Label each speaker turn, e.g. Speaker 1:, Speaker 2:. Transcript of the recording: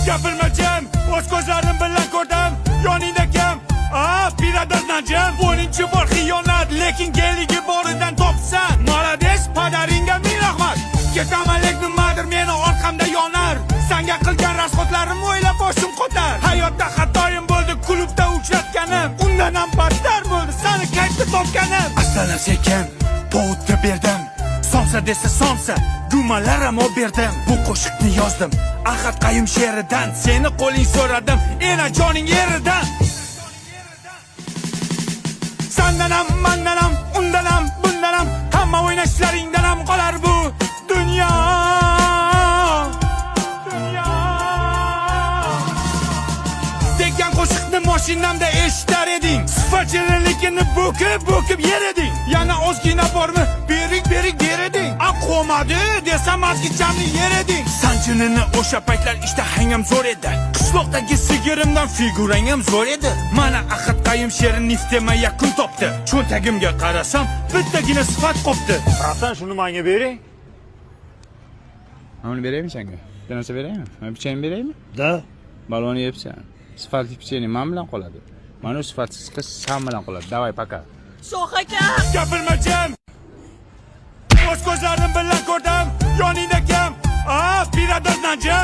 Speaker 1: Gapirma jim, o'z ko'zlarim bilan ko'rdim. Yoningda kim? Biradar najim. Bo'linchi bor xiyonat, lekin geligi boridan topsan. Молодец, padaringga ming rahmat. Ketaman nimadir meni orqamda yonar. Senga qilgan rasxotlarim o'ylab boshim qotar. Hayotda xatoyim bo'ldi, klubda uchratganim. Undan ham battar bo'ldi, seni qaytib topganim. Asllar sekin povutga berdim. Somsa desa somsa, gumalarim berdim. Bu qo'shiqni yozdim Ahad Qayum she'ridan. Seni qo'ling so'radim, ena joning yeridan. Sendan ham, mendan ham, undan ham, bundan ham, hamma o'ynashlaringdan ham qolar bu dunyo. Degan qo'shiqni mashinamda eshitar eding. Sifatchilikni bo'kib yer eding. Yana ozgina bormi? Berik ber eding. Qo'madi desam azgichamni yer eding. Sanjinini o'sha paytlar hangam zo'r edi. Qishloqdagi sigirimdan figurang ham zo'r edi. Mana Ahad Qayum she'ri niftema yakun topdi. Cho'ntagimga qarasam, bittagina sifat qopti.
Speaker 2: Hasan shuni menga bering.
Speaker 3: Mana beraymi senga? Bir narsa beraymi? Mana pichani beraymi?
Speaker 2: Da.
Speaker 3: Balonni yebsan. Sifatli pichani men bilan qoladi. Mana sifatsiz qiz sen bilan qoladi. Davay paka.
Speaker 4: Shoh aka.
Speaker 1: Gapirma jim. O'z ko'zlarim bilan ko'rdim. Yoningda kim? Biradar najim.